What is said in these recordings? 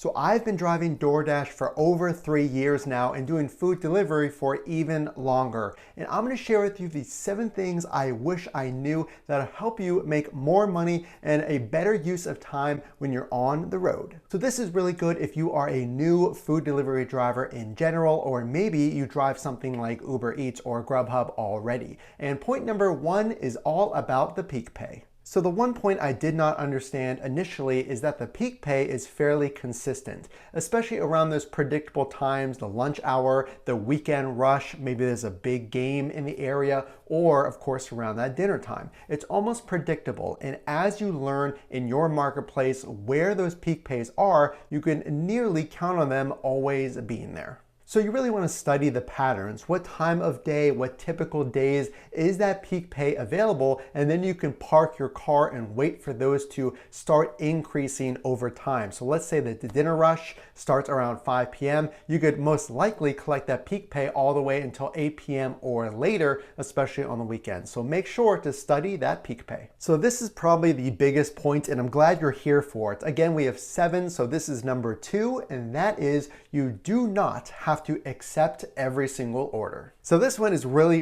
So I've been driving DoorDash for over 3 years now and doing food delivery for even longer. And I'm going to share with you the 7 things I wish I knew that'll help you make more money and a better use of time when you're on the road. So this is really good if you are a new food delivery driver in general, or maybe you drive something like Uber Eats or Grubhub already. And point number 1 is all about the peak pay. So the one point I did not understand initially is that the peak pay is fairly consistent, especially around those predictable times, the lunch hour, the weekend rush, maybe there's a big game in the area, or of course around that dinner time. It's almost predictable, and as you learn in your marketplace where those peak pays are, you can nearly count on them always being there. So you really want to study the patterns. What time of day, what typical days is that peak pay available? And then you can park your car and wait for those to start increasing over time. So let's say that the dinner rush starts around 5 p.m. You could most likely collect that peak pay all the way until 8 p.m. or later, especially on the weekend. So make sure to study that peak pay. So this is probably the biggest point, and I'm glad you're here for it. Again, we have 7, so this is number 2, and that is you do not have to accept every single order. So this one is really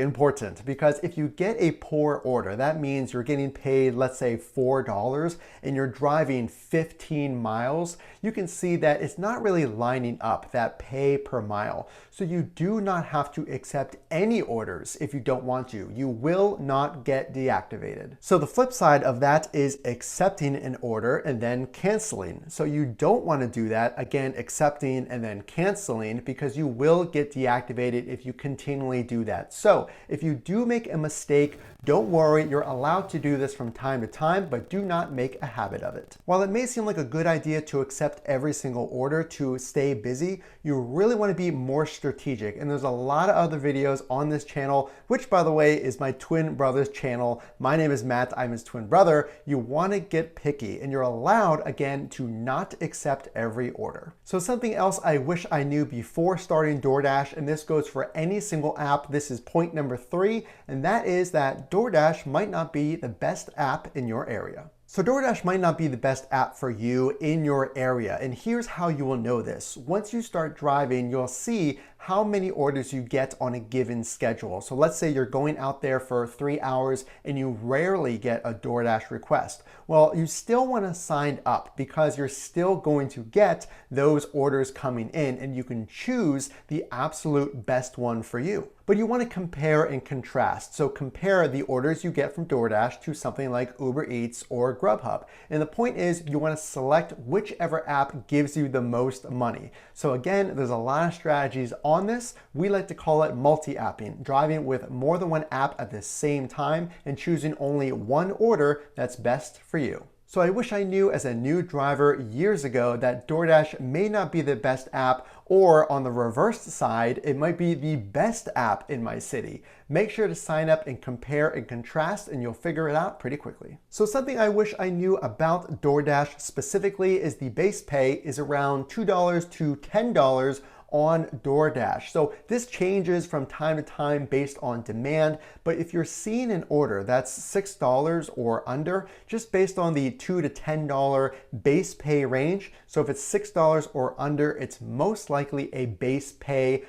important, because if you get a poor order, that means you're getting paid, let's say $4, and you're driving 15 miles, you can see that it's not really lining up, that pay per mile. So you do not have to accept any orders if you don't want to. You will not get deactivated. So the flip side of that is accepting an order and then canceling. So you don't want to do that, again, accepting and then canceling, because you will get deactivated if you continually do that. So if you do make a mistake, don't worry, you're allowed to do this from time to time, but do not make a habit of it. While it may seem like a good idea to accept every single order to stay busy, you really want to be more strategic. And there's a lot of other videos on this channel, which by the way is my twin brother's channel. My name is Matt, I'm his twin brother. You want to get picky, and you're allowed, again, to not accept every order. So something else I wish I knew before starting DoorDash, and this goes for any single app, this is point number 3, and that is that DoorDash might not be the best app in your area. So DoorDash might not be the best app for you in your area, and here's how you will know this. Once you start driving, you'll see how many orders you get on a given schedule. So let's say you're going out there for 3 hours and you rarely get a DoorDash request. Well, you still want to sign up, because you're still going to get those orders coming in, and you can choose the absolute best one for you. But you want to compare and contrast. So compare the orders you get from DoorDash to something like Uber Eats or Grubhub. And the point is, you want to select whichever app gives you the most money. So again, there's a lot of strategies on this. We like to call it multi-apping, driving with more than one app at the same time and choosing only one order that's best for you. So I wish I knew as a new driver years ago that DoorDash may not be the best app, or on the reverse side, it might be the best app in my city. Make sure to sign up and compare and contrast, and you'll figure it out pretty quickly. So something I wish I knew about DoorDash specifically is the base pay is around $2 to $10 on DoorDash. So this changes from time to time based on demand, but if you're seeing an order that's $6 or under, just based on the $2 to $10 base pay range, so if it's $6 or under, it's most likely a base pay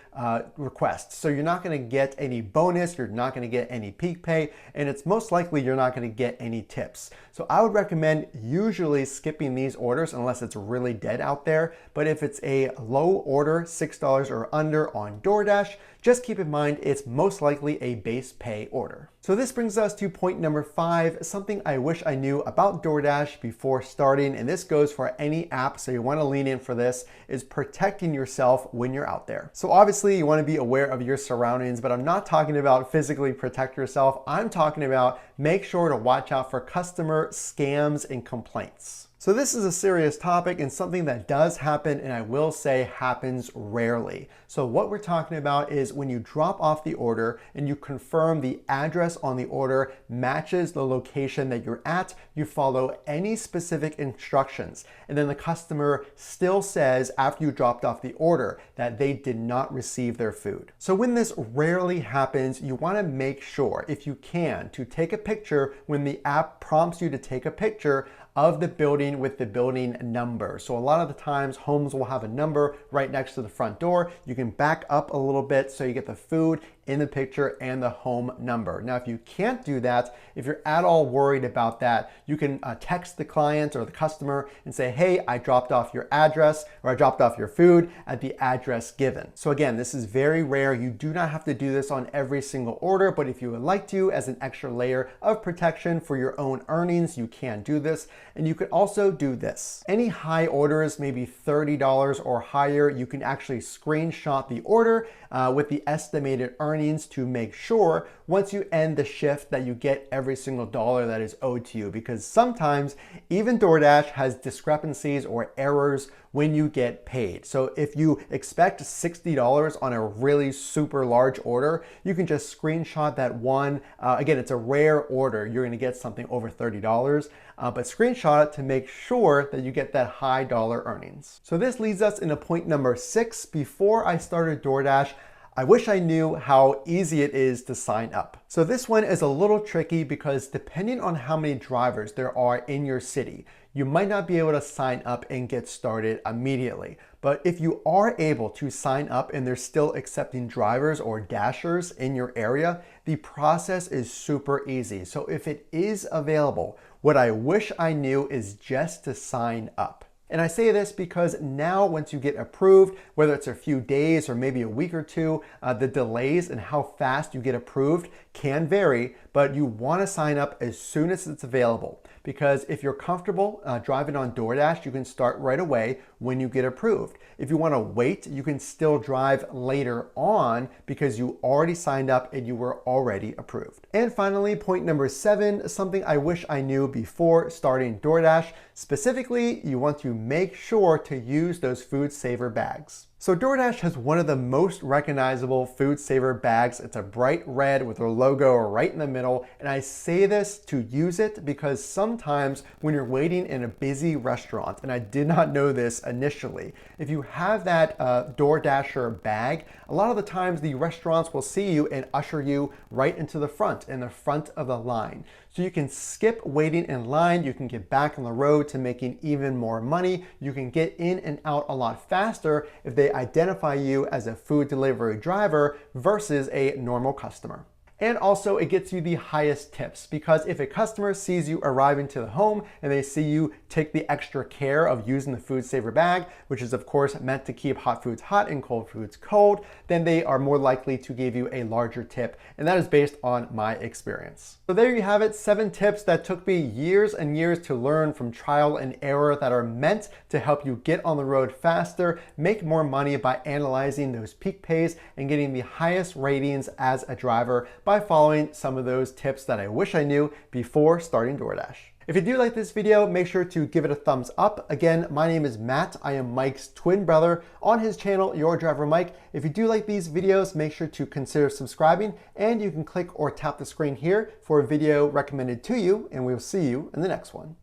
request. So you're not gonna get any bonus, you're not gonna get any peak pay, and it's most likely you're not gonna get any tips. So I would recommend usually skipping these orders unless it's really dead out there, but if it's a low order, $6 or under on DoorDash, just keep in mind it's most likely a base pay order. So this brings us to point number 5, something I wish I knew about DoorDash before starting, and this goes for any app, so you want to lean in for this, is protecting yourself when you're out there. So obviously you want to be aware of your surroundings, but I'm not talking about physically protect yourself. I'm talking about make sure to watch out for customer scams and complaints. So this is a serious topic and something that does happen, and I will say happens rarely. So what we're talking about is when you drop off the order and you confirm the address on the order matches the location that you're at, you follow any specific instructions, and then the customer still says after you dropped off the order that they did not receive their food. So when this rarely happens, you want to make sure, if you can, to take a picture when the app prompts you to take a picture of the building with the building number. So a lot of the times homes will have a number right next to the front door. You can back up a little bit so you get the food in the picture and the home number. Now, if you can't do that, if you're at all worried about that, you can text the client or the customer and say, hey, I dropped off your address, or I dropped off your food at the address given. So again, this is very rare. You do not have to do this on every single order, but if you would like to, as an extra layer of protection for your own earnings, you can do this. And you could also do this. Any high orders, maybe $30 or higher, you can actually screenshot the order with the estimated earnings to make sure once you end the shift that you get every single dollar that is owed to you, because sometimes even DoorDash has discrepancies or errors when you get paid. So if you expect $60 on a really super large order, you can just screenshot that one. Again, it's a rare order. You're gonna get something over $30, but screenshot it to make sure that you get that high dollar earnings. So this leads us into point number 6. Before I started DoorDash, I wish I knew how easy it is to sign up. So this one is a little tricky because depending on how many drivers there are in your city, you might not be able to sign up and get started immediately. But if you are able to sign up and they're still accepting drivers or dashers in your area, the process is super easy. So if it is available, what I wish I knew is just to sign up. And I say this because now once you get approved, whether it's a few days or maybe a week or two, the delays and how fast you get approved can vary, but you want to sign up as soon as it's available. Because if you're comfortable driving on DoorDash, you can start right away when you get approved. If you want to wait, you can still drive later on because you already signed up and you were already approved. And finally, point number 7, something I wish I knew before starting DoorDash. Specifically, you want to make sure to use those food saver bags. So DoorDash has one of the most recognizable food saver bags. It's a bright red with a logo right in the middle. And I say this to use it because sometimes when you're waiting in a busy restaurant, and I did not know this initially, if you have that DoorDasher bag, a lot of the times the restaurants will see you and usher you right into the front, in the front of the line. So you can skip waiting in line, you can get back on the road to making even more money, you can get in and out a lot faster if they identify you as a food delivery driver versus a normal customer. And also it gets you the highest tips, because if a customer sees you arriving to the home and they see you take the extra care of using the food saver bag, which is of course meant to keep hot foods hot and cold foods cold, then they are more likely to give you a larger tip. And that is based on my experience. So there you have it, 7 tips that took me years and years to learn from trial and error that are meant to help you get on the road faster, make more money by analyzing those peak pays and getting the highest ratings as a driver by following some of those tips that I wish I knew before starting DoorDash. If you do like this video, make sure to give it a thumbs up. Again, my name is Matt. I am Mike's twin brother on his channel, Your Driver Mike. If you do like these videos, make sure to consider subscribing, and you can click or tap the screen here for a video recommended to you, and we'll see you in the next one.